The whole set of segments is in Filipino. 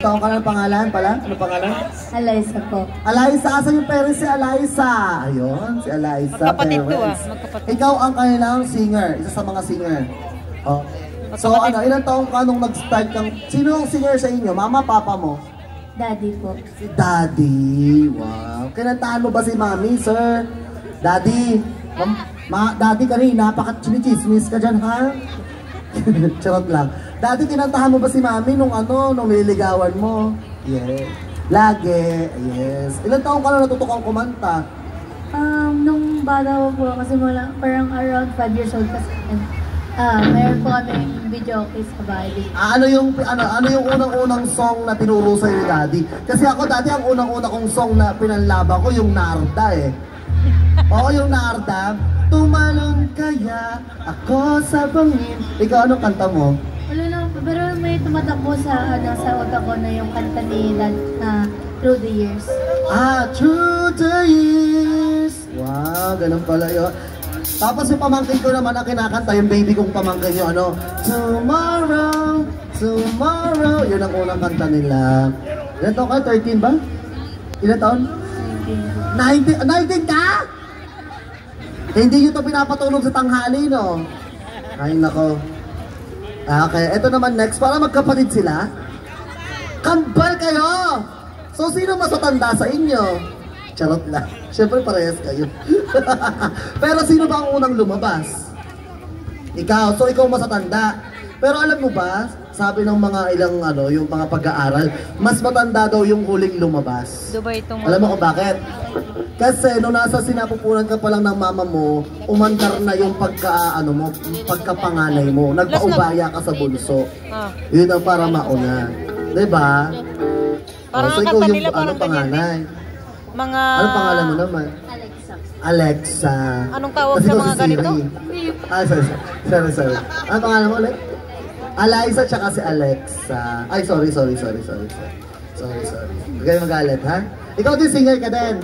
Taong ka ng pangalan pala? Ano pangalan? Alaysa po. Alaysa, asan yung parents si Alaysa? Ayun, si Alaysa, Magkapatid to parents. magkapatid. Ikaw ang kanilang singer, isa sa mga singer. Oh. So ano, ilang taong ka nung nag-start kang, sino ang singer sa inyo? Mama, papa mo? Daddy po. Si Daddy, wow. Kinantahan mo ba si Mami, sir? Daddy, Daddy ka rin, napaka-chinichismis ka dyan, ha? Charot lang. Daddy, kinantahan mo ba si Mami nung ano, nung nililigawan mo? Yes. Lagi, yes. Ilang taong ka na natuto kang kumanta? Nung bata po kasi parang around 5 years old kasi mayroon po kami video okay sa bahay. Ano yung unang-unang song na tinuro sa'yo ni Daddy? Kasi ako, Daddy, ang unang-una kong song na pinanlaban ko, yung Narda eh. Oo, yung Narda. Tumalon kaya ako sa bangin. Ikaw, anong kanta mo? Wala lang, pero may tumatakbo sa utak ko na yung kanta ni Dad na Through the Years. Through the Years. Wow, ganun pala yun. Tapos yung pamangkin ko naman ang kinakanta, yung baby kong pamangkin yung ano, Tomorrow, Tomorrow. Yun ang unang kanta nila. Ilan taon ka? 13 ba? Ilan taon? 19. 19 ka? Hindi nyo ito pinapatulog sa tanghali, no? Ay, nako. Okay, eto naman next. Para magkapatid sila. Kambal kayo! So, sino mas matanda sa inyo? Charot lang. Siyempre, parehas kayo. Pero sino ba ang unang lumabas? Ikaw. So, ikaw mas matanda. Pero alam mo ba, sabi ng mga ilang yung mga pag-aaral, mas matanda daw yung huling lumabas. Dubai itong alam mo kung bakit? Kasi nung nasa sinapupunan ka pa lang ng mama mo, umandar na yung pagkapanganay mo. Nagpaubaya ka sa bunso. Yun ang para mauna. Diba? Parang so, ikaw yung parang panganay. Mga... Anong pangalan mo naman? Alexa. Alexa. Anong tawag kasi sa mga ganito? Sorry. Anong pangalan mo ulit? Alaysa tsaka si Alexa. Ay, sorry. Sorry. Huwag kayo magalit, ha? Ikaw din singer ka din?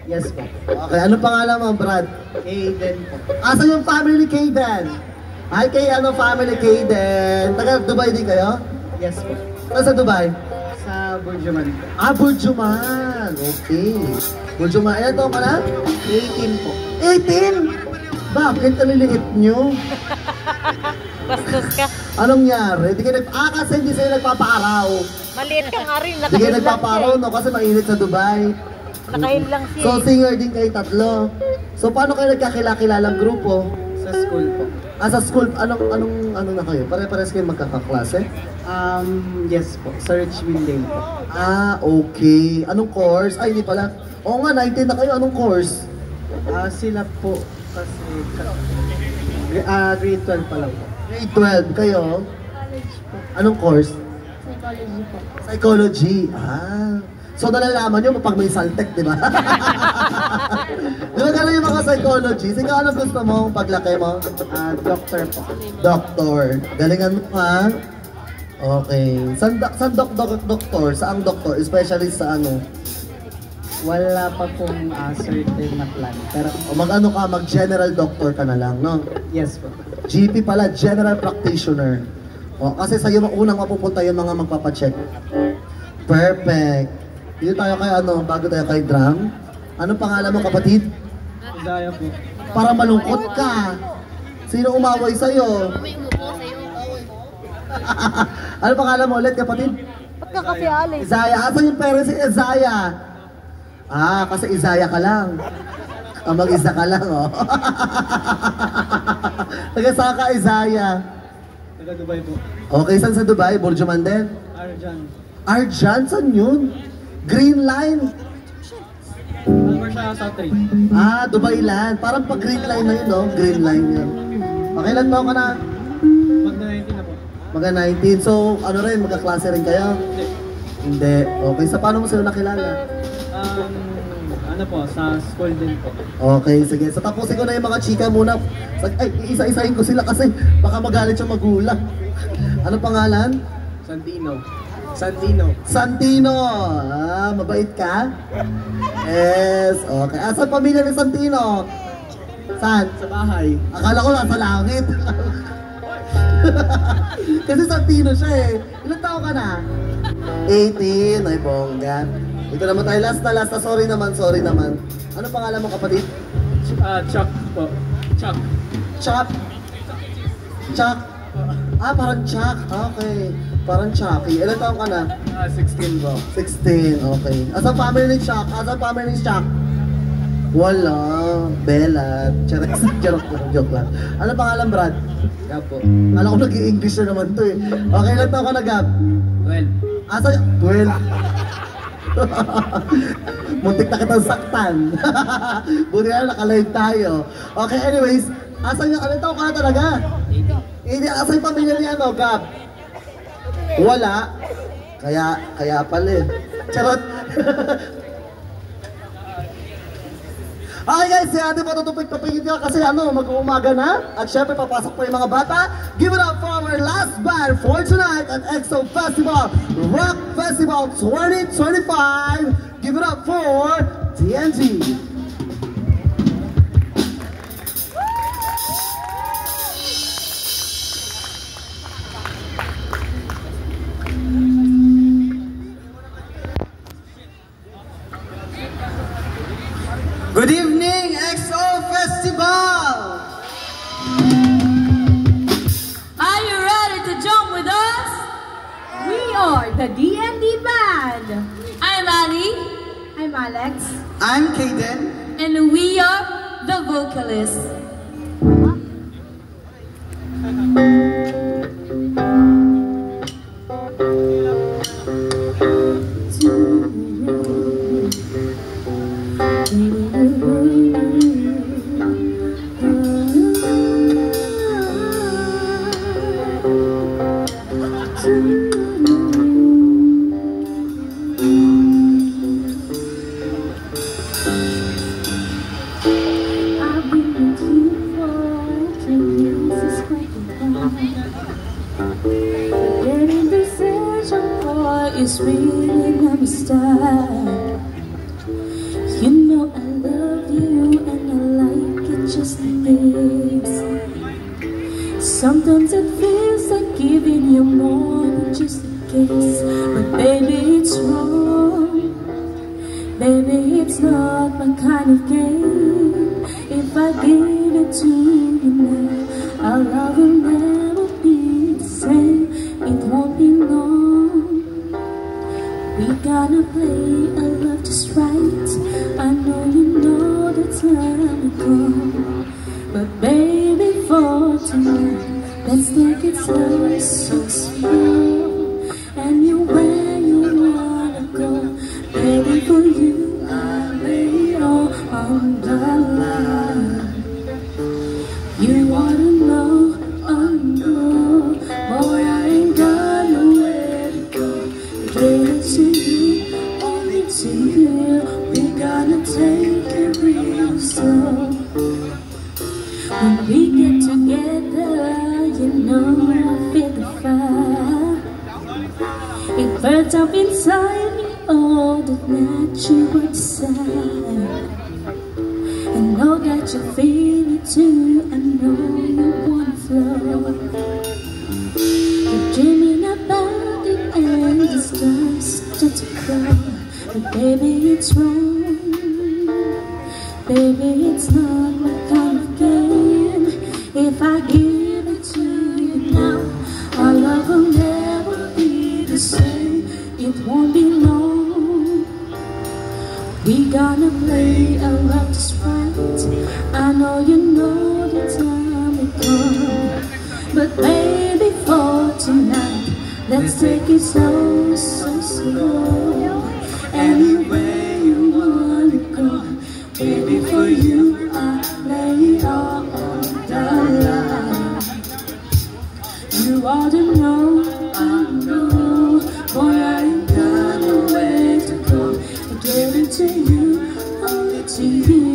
Yes po. Okay, anong pangalan mo, Brad? Kaden po. Asa yung family Kaden? Hi kay family Kaden. Taga Dubai din kayo? Yes po. Saan sa Dubai? Sa Burjuman. Burjuman. Okay. Burjuman. Ilan taon ka na? 18 po. 18? Bakit kaliliit nyo? Bastos ka. Anong nangyari? Kasi hindi sila nagpapaaraw. Maliit ka nga rin. Hindi kayo nagpapaaraw, no? Kasi mainit sa Dubai. Nakain lang siya. So, singer din kayo tatlo. So, paano kayo nagkakilakilalang grupo? Sa school po. Sa school, anong na kayo? Pare-pares kayo magkakaklase? Yes po. Sa Richmond din po. Okay. Anong course? Ay, hindi pala. Oo nga, 19 na kayo. Anong course? Sila po kasi grade 12 pa lang po. Grade 12 kayo? College po. Anong course? Psychology po. Psychology. So nalalaman nyo pag may saltek, di ba? Di ba gano'n yung mga psychology? Ikaw ano gusto mo paglaki mo? Doctor po. Doctor. Galingan mo ha? Okay. Saan doktor? Saang doktor? Especially sa ano? Wala pa pong certain na plan. Pero Mag-general doctor ka na lang, no? yes po. GP pala, general practitioner. Kasi sa'yo unang mapupunta yung mga magpapacheck. Perfect. Dito tayo kay bago tayo kay drum. Anong pangalan mo, kapatid? Isaiah po. Para malungkot ka. Sino umaway sa'yo? Ano pangalan mo ulit, kapatid? Ba't ka kasi alis? Isaiah. Asan yung parents si Isaiah? Kasi Isaiah ka lang. Mag-isa ka lang, oh. Taga saan ka, Isaiah? Taga Dubai po. Okay, saan sa Dubai? Burjuman din? Arjan? Saan yun? Green Line? Sa 3. Dubai Land. Parang pag Green Line na yun, no? Green Line yun. Okay, ilan taon ka na? Mag-19 na po. Mag-19. So, magkaklase rin kayo? Hindi. Okay, sa paano mo sila nakilala? Sa school din po. Okay, sige. So, tapusin ko na yung mga chika muna. Ay, isa-isahin ko sila kasi baka magalit yung magulang. Ano pangalan? Santino. Mabait ka? Yes. Okay. Saan pamilya ni Santino? Saan? Sa bahay. Akala ko nasa langit. Kasi Santino siya eh. Ilang taon ka na? 18, ay bongga. Ito naman tayo, last na, sorry naman. Ano pangalan mo kapatid? Chuck po. Chuck. Chuck? Chuck? Ah, parang Chuck, okay. Parang Chucky. Ilan taong ka na? 16 po. 16, okay. Asan family ni Chuck? Wala. Bella. Joke lang. Ano pangalan, Brad? Gab po. Kala ko nag-i-English na naman to eh. Okay, ilan taong ka na, Gab? 12. Asa? 12. Muntik na kitang saktan. Buti na naka-live tayo. Okay, anyways. Asan yung, ilan taong ka na talaga? 80. Asan yung pamilya niya, no, Gab? Wala. Kaya pala eh. Charot. Okay guys, si ate patutupig-tupigin nyo kasi mag-uumaga na. At syempre papasok pa yung mga bata. Give it up for our last band for tonight at EXO Festival, Rock Festival 2025. Give it up for TNG. Good evening, EXO Festival! Are you ready to jump with us? We are the DND Band. I'm Ali. I'm Alex. I'm Kaden. And we are the vocalists. It's really not my style. You know I love you and I like it just like this. Sometimes it feels like giving you more than just a kiss. But baby, it's wrong. Baby, it's not my kind of game. If I give it to you now, our love will never be the same. It won't be long. We gonna play our love just right. I know you know the time will come. But baby, for tonight, let's take it slow, so slow. And you where you wanna go. Baby, for you I lay all on the line. You wanna know, oh no, boy, I ain't got nowhere to go. Give it to you, only to you. We gotta take it real slow. When we get together, you know I feel the fire. It burns up inside me, all the natural desire. I know that you feel it too, I know you wanna flow. You're dreaming about it and the stars start to grow. But baby, it's wrong. Baby, it's not my kind of game. If I give it to you now, our love will never be the same. It won't be long. We gonna play our love just right. I know you know the time will come. But baby, for tonight, let's take it slow, so slow. Anywhere you wanna go, baby, for you I lay it all on the line. You ought to know, I know, boy, I ain't got nowhere to go. I give it to you, only to you.